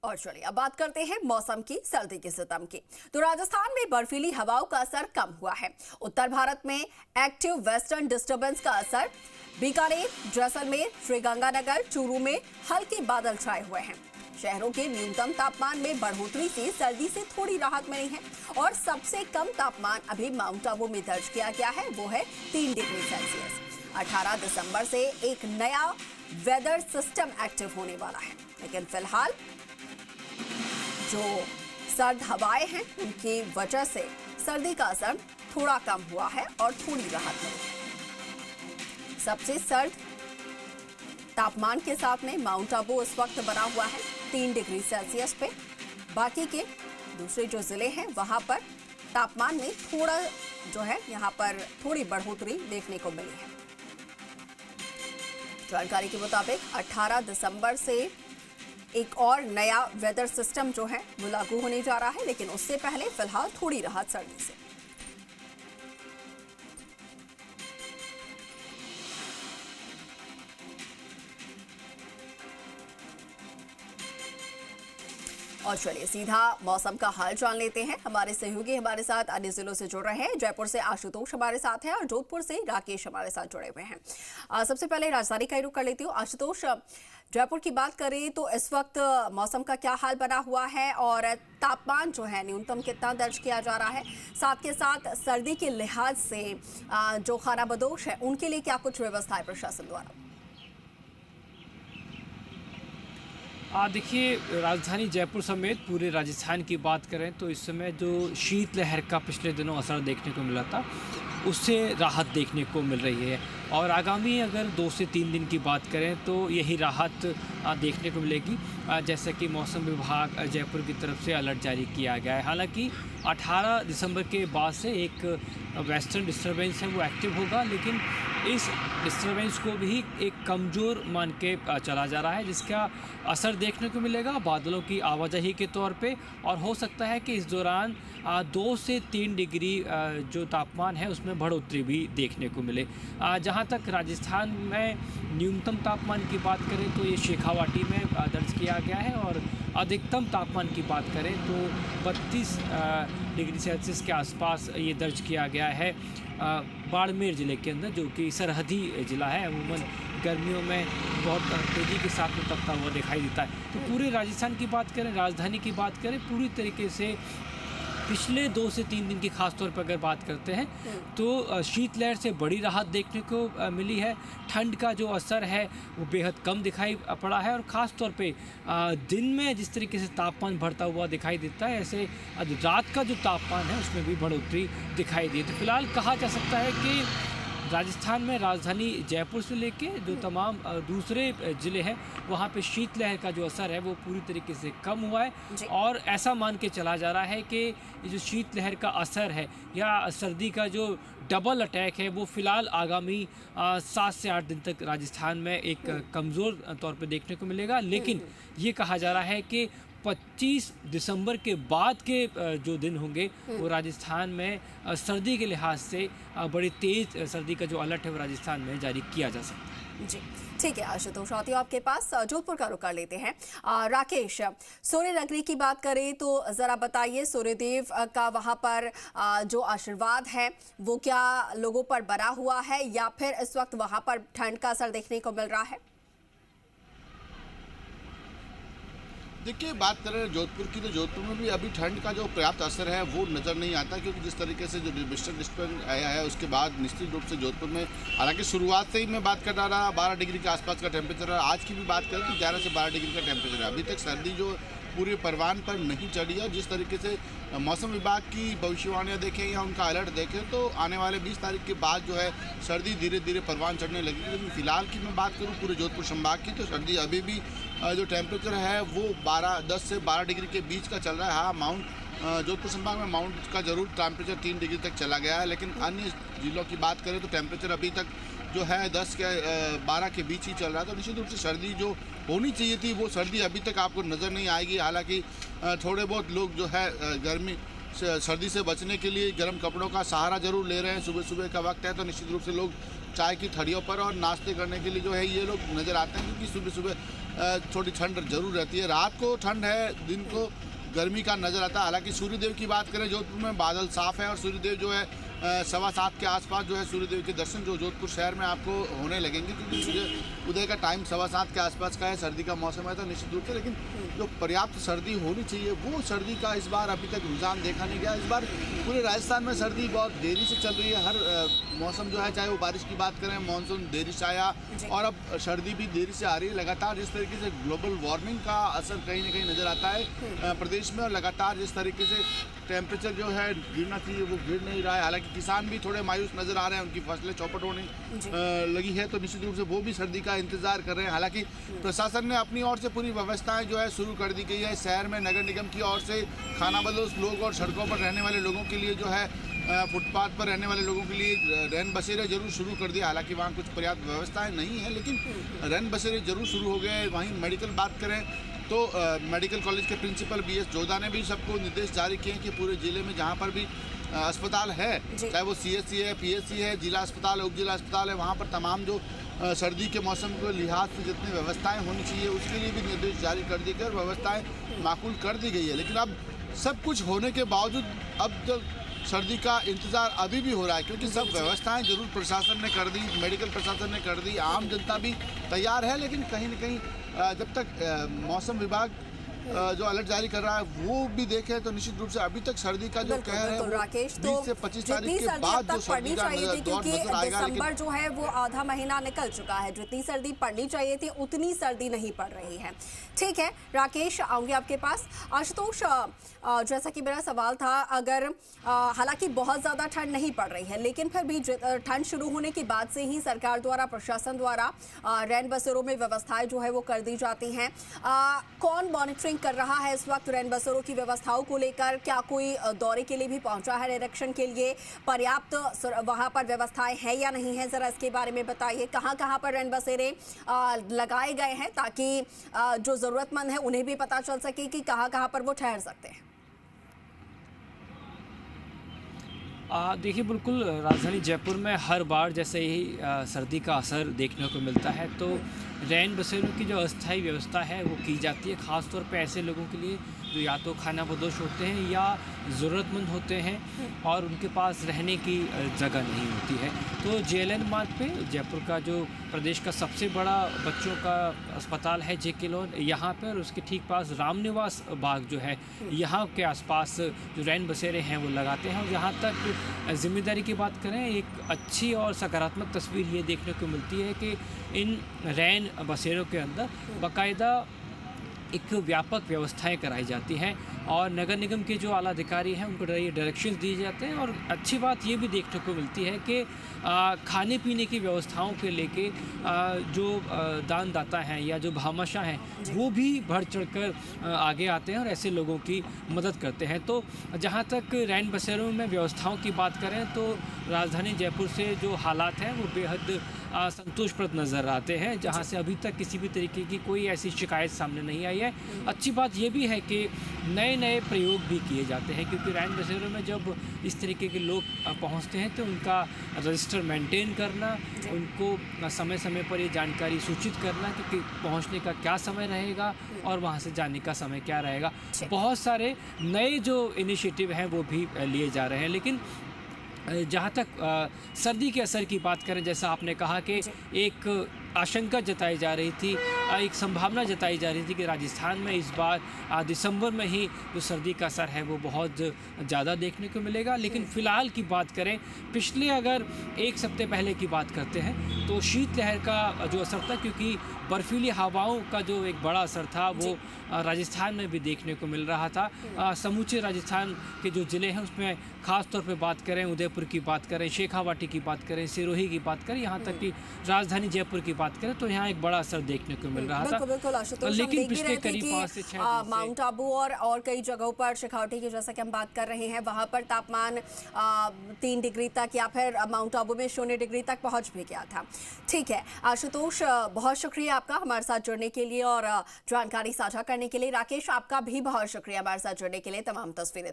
और चलिए अब बात करते हैं मौसम की, सर्दी के सितम की। तो राजस्थान में बर्फीली हवाओं का असर कम हुआ है। उत्तर भारत में एक्टिव वेस्टर्न डिस्टर्बेंस का असर। बीकानेर, जैसलमेर, श्रीगंगानगर, चूरू में हल्के बादल छाए हुए हैं। शहरों के न्यूनतम तापमान में बढ़ोतरी से सर्दी से थोड़ी राहत मिली है और सबसे कम तापमान अभी माउंट आबू में दर्ज किया गया है, वो है 3 डिग्री सेल्सियस। 18 दिसंबर से एक नया वेदर सिस्टम एक्टिव होने वाला है, लेकिन फिलहाल जो सर्द हवाएं हैं उनकी वजह से सर्दी का असर थोड़ा कम हुआ है और थोड़ी राहत मिली। सबसे सर्द तापमान के साथ में माउंट आबू इस वक्त बना हुआ है 3 डिग्री सेल्सियस पे। बाकी के दूसरे जो जिले हैं वहां पर तापमान में थोड़ा जो है यहाँ पर थोड़ी बढ़ोतरी देखने को मिली है। जानकारी के मुताबिक 18 दिसंबर से एक और नया वेदर सिस्टम जो है वो लागू होने जा रहा है, लेकिन उससे पहले फिलहाल थोड़ी राहत सर्दी से। और चलिए सीधा मौसम का हाल जान लेते हैं। हमारे सहयोगी हमारे साथ अन्य जिलों से जुड़ रहे हैं। जयपुर से आशुतोष हमारे साथ हैं और जोधपुर से राकेश हमारे साथ जुड़े हुए हैं। सबसे पहले राजधानी का रुख कर लेती हूँ। आशुतोष, जयपुर की बात करें तो इस वक्त मौसम का क्या हाल बना हुआ है और तापमान जो है न्यूनतम कितना दर्ज किया जा रहा है? साथ के साथ सर्दी के लिहाज से जो खानाबदोश है उनके लिए क्या कुछ व्यवस्था है प्रशासन द्वारा? देखिए, राजधानी जयपुर समेत पूरे राजस्थान की बात करें तो इस समय जो शीतलहर का पिछले दिनों असर देखने को मिला था उससे राहत देखने को मिल रही है और आगामी अगर 2 से 3 दिन की बात करें तो यही राहत देखने को मिलेगी। जैसा कि मौसम विभाग जयपुर की तरफ से अलर्ट जारी किया गया है। हालांकि 18 दिसंबर के बाद से एक वेस्टर्न डिस्टर्बेंस है वो एक्टिव होगा, लेकिन इस डिस्टर्बेंस को भी एक कमज़ोर मान के चला जा रहा है, जिसका असर देखने को मिलेगा बादलों की आवाजाही के तौर पे और हो सकता है कि इस दौरान 2 से 3 डिग्री जो तापमान है उसमें बढ़ोतरी भी देखने को मिले। जहां तक राजस्थान में न्यूनतम तापमान की बात करें तो ये शेखावाटी में दर्ज किया गया है और अधिकतम तापमान की बात करें तो 32 डिग्री सेल्सियस के आसपास ये दर्ज किया गया है बाड़मेर ज़िले के अंदर, जो कि सरहदी ज़िला है। अमूमन गर्मियों में बहुत तेज़ी के साथ में तपता हुआ दिखाई देता है। तो पूरे राजस्थान की बात करें, राजधानी की बात करें, पूरी तरीके से पिछले 2 से 3 दिन की खास तौर पर अगर बात करते हैं तो शीतलहर से बड़ी राहत देखने को मिली है। ठंड का जो असर है वो बेहद कम दिखाई पड़ा है और ख़ास तौर पे दिन में जिस तरीके से तापमान बढ़ता हुआ दिखाई देता है, ऐसे रात का जो तापमान है उसमें भी बढ़ोतरी दिखाई दी। तो फिलहाल कहा जा सकता है कि राजस्थान में राजधानी जयपुर से लेके जो तमाम दूसरे ज़िले हैं वहाँ पे शीतलहर का जो असर है वो पूरी तरीके से कम हुआ है और ऐसा मान के चला जा रहा है कि ये जो शीतलहर का असर है या सर्दी का जो डबल अटैक है वो फ़िलहाल आगामी 7 से 8 दिन तक राजस्थान में एक कमज़ोर तौर पे देखने को मिलेगा। लेकिन ये कहा जा रहा है कि 25 दिसंबर के बाद के जो दिन होंगे वो राजस्थान में सर्दी के लिहाज से बड़ी तेज़ सर्दी का जो अलर्ट है वो राजस्थान में जारी किया जा सकता है। जी ठीक है आशुतोष, आती हूँ आपके पास। जोधपुर का रुख कर लेते हैं। राकेश, सूर्य नगरी की बात करें तो ज़रा बताइए, सूर्यदेव का वहाँ पर जो आशीर्वाद है वो क्या लोगों पर बना हुआ है या फिर इस वक्त वहाँ पर ठंड का असर देखने को मिल रहा है? देखिए, बात करें जोधपुर की तो जोधपुर में भी अभी ठंड का जो पर्याप्त असर है वो नज़र नहीं आता, क्योंकि जिस तरीके से जो वेस्टर्न डिस्टर्बेंस आया है उसके बाद निश्चित रूप से जोधपुर में, हालांकि शुरुआत से ही मैं बात कर रहा 12 डिग्री के आसपास का टेम्परेचर है। आज की भी बात करें तो 11 से 12 डिग्री का टेम्परेचर है। अभी तक सर्दी जो पूरे परवान पर नहीं चढ़ी है। जिस तरीके से मौसम विभाग की भविष्यवाणियाँ देखें या उनका अलर्ट देखें तो आने वाले 20 तारीख के बाद जो है सर्दी धीरे धीरे परवान चढ़ने लगेगी। लेकिन फिलहाल की मैं बात करूँ पूरे जोधपुर संभाग की तो सर्दी अभी भी जो टेम्परेचर है वो 10 से 12 डिग्री के बीच का चल रहा है। हाँ, जोधपुर संभाग में माउंट का जरूर टेम्परेचर 3 डिग्री तक चला गया है, लेकिन अन्य जिलों की बात करें तो टेम्परेचर अभी तक जो है 10 के 12 के बीच ही चल रहा है। तो निश्चित रूप से सर्दी जो होनी चाहिए थी वो सर्दी अभी तक आपको नज़र नहीं आएगी। हालांकि थोड़े बहुत लोग जो है गर्मी सर्दी से बचने के लिए गर्म कपड़ों का सहारा जरूर ले रहे हैं। सुबह सुबह का वक्त है तो निश्चित रूप से लोग चाय की थड़ियों पर और नाश्ते करने के लिए जो है ये लोग नज़र आते हैं, क्योंकि सुबह सुबह थोड़ी ठंड जरूर रहती है। रात को ठंड है, दिन को गर्मी का नज़र आता है। हालांकि सूर्यदेव की बात करें, जोधपुर में बादल साफ है और सूर्यदेव जो है 7:15 के आसपास जो है सूर्यदेव के दर्शन जो जोधपुर शहर में आपको होने लगेंगे, क्योंकि सूर्य उदय का टाइम 7:15 के आसपास का है। सर्दी का मौसम है तो निश्चित रूप से, लेकिन जो पर्याप्त सर्दी होनी चाहिए वो सर्दी का इस बार अभी तक रुझान देखा नहीं गया। इस बार पूरे राजस्थान में सर्दी बहुत देरी से चल रही है। हर मौसम जो है, चाहे वो बारिश की बात करें, मानसून देरी से आया और अब सर्दी भी देरी से आ रही है। लगातार जिस तरीके से ग्लोबल वार्मिंग का असर कहीं ना कहीं नज़र आता है प्रदेश में, और लगातार जिस तरीके से टेम्परेचर जो है गिरना चाहिए वो गिर नहीं रहा है। हालांकि किसान भी थोड़े मायूस नज़र आ रहे हैं, उनकी फसलें चौपट होने लगी है, तो निश्चित रूप से वो भी सर्दी का इंतजार कर रहे हैं। हालांकि प्रशासन ने अपनी ओर से पूरी व्यवस्थाएं जो है शुरू कर दी गई है। शहर में नगर निगम की ओर से खानाबदोश लोग और सड़कों पर रहने वाले लोगों के लिए जो है फुटपाथ पर रहने वाले लोगों के लिए रैन बसेरे जरूर शुरू कर दिया। हालांकि वहाँ कुछ पर्याप्त व्यवस्थाएं नहीं है, लेकिन रैन बसेरे जरूर शुरू हो गए। वहीं मेडिकल बात करें तो मेडिकल कॉलेज के प्रिंसिपल BS जोधा ने भी सबको निर्देश जारी किए हैं कि पूरे जिले में जहाँ पर भी अस्पताल है, चाहे वो CSC है, PSC है, जिला अस्पताल है, उप जिला अस्पताल है, वहाँ पर तमाम जो सर्दी के मौसम के लिहाज से जितनी व्यवस्थाएं होनी चाहिए उसके लिए भी निर्देश जारी कर दिए गए और व्यवस्थाएं माकूल कर दी गई है। लेकिन अब सब कुछ होने के बावजूद अब जो सर्दी का इंतज़ार अभी भी हो रहा है, क्योंकि सब व्यवस्थाएं जरूर प्रशासन ने कर दी, मेडिकल प्रशासन ने कर दी, आम जनता भी तैयार है। लेकिन कहीं न कहीं जब तक मौसम विभाग जो अलर्ट जारी कर रहा है वो भी देखें तो निश्चित रूप से अभी तक सर्दी का जो कहर है राकेश, तो 20 से 25 तारीख के बाद जो सर्दी का दौर नजर आएगा, दिसंबर जो है वो आधा महीना निकल चुका है। जितनी सर्दी पड़नी चाहिए थी उतनी सर्दी नहीं पड़ रही है। ठीक है राकेश, आऊंगी आपके पास। आशुतोष, जैसा कि मेरा सवाल था, अगर हालांकि बहुत ज़्यादा ठंड नहीं पड़ रही है, लेकिन फिर भी ठंड शुरू होने के बाद से ही सरकार द्वारा, प्रशासन द्वारा रैन बसेरों में व्यवस्थाएं जो है वो कर दी जाती हैं। कौन मॉनिटरिंग कर रहा है इस वक्त रैन बसेरों की व्यवस्थाओं को लेकर? क्या कोई दौरे के लिए भी पहुंचा है निरीक्षण के लिए? पर्याप्त वहां पर व्यवस्थाएं हैं या नहीं है, जरा इसके बारे में बताइए। कहां कहां पर रैन बसेरे लगाए गए हैं ताकि जो जरूरतमंद है उन्हें भी पता चल सके कि कहां कहां पर वो ठहर सकते हैं? देखिए, बिल्कुल राजधानी जयपुर में हर बार जैसे ही सर्दी का असर देखने को मिलता है तो रैन बसेरों की जो अस्थायी व्यवस्था है वो की जाती है, ख़ास तौर पे ऐसे लोगों के लिए जो या तो खानाबदोश होते हैं या ज़रूरतमंद होते हैं और उनके पास रहने की जगह नहीं होती है। तो JLN मार्ग पे जयपुर का जो प्रदेश का सबसे बड़ा बच्चों का अस्पताल है JK लॉन, यहाँ पर और उसके ठीक पास रामनिवास बाग जो है, यहाँ के आसपास जो रैन बसेरे हैं वो लगाते हैं। और जहाँ तक जिम्मेदारी की बात करें, एक अच्छी और सकारात्मक तस्वीर ये देखने को मिलती है कि इन रैन बसेरों के अंदर बाकायदा एक व्यापक व्यवस्थाएं कराई जाती हैं और नगर निगम के जो आला अधिकारी हैं उनको ये डायरेक्शंस दिए जाते हैं। और अच्छी बात ये भी देखने को मिलती है कि खाने पीने की व्यवस्थाओं के लेके जो दानदाता हैं या जो भामाशाह हैं वो भी बढ़ चढ़कर आगे आते हैं और ऐसे लोगों की मदद करते हैं। तो जहाँ तक रैन बसेरों में व्यवस्थाओं की बात करें तो राजधानी जयपुर से जो हालात हैं वो बेहद संतोषप्रद नज़र आते हैं, जहाँ से अभी तक किसी भी तरीके की कोई ऐसी शिकायत सामने नहीं आई है। अच्छी बात ये भी है कि नए नए प्रयोग भी किए जाते हैं, क्योंकि रैन बसेरों में जब इस तरीके के लोग पहुंचते हैं तो उनका रजिस्टर मेंटेन करना, उनको समय समय पर ये जानकारी सूचित करना कि पहुंचने का क्या समय रहेगा और वहां से जाने का समय क्या रहेगा, बहुत सारे नए जो इनिशिएटिव हैं वो भी लिए जा रहे हैं। लेकिन जहाँ तक सर्दी के असर की बात करें, जैसा आपने कहा कि एक आशंका जताई जा रही थी, एक संभावना जताई जा रही थी कि राजस्थान में इस बार दिसंबर में ही जो सर्दी का असर है वो बहुत ज़्यादा देखने को मिलेगा। लेकिन फ़िलहाल की बात करें, पिछले अगर एक हफ्ते पहले की बात करते हैं तो शीतलहर का जो असर था, क्योंकि बर्फीली हवाओं का जो एक बड़ा असर था वो राजस्थान में भी देखने को मिल रहा था। समूचे राजस्थान के जो ज़िले हैं उसमें ख़ास तौर पे बात करें, उदयपुर की बात करें, शेखावाटी की बात करें, सिरोही की बात करें, यहाँ तक कि राजधानी जयपुर की बात करें तो यहाँ एक बड़ा असर देखने को मिल रहा था। बिल्कुल, लेकिन पिछले करीब 5 से 6 दिन माउंट आबू और कई जगहों पर, शेखावाटी की जैसा कि हम बात कर रहे हैं, वहाँ पर तापमान 3 डिग्री तक या फिर माउंट आबू में 0 डिग्री तक पहुँच भी गया था। ठीक है आशुतोष, बहुत शुक्रिया आपका हमारे साथ जुड़ने के लिए और जानकारी साझा करने के लिए। राकेश, आपका भी बहुत शुक्रिया हमारे साथ जुड़ने के लिए, तमाम तस्वीरें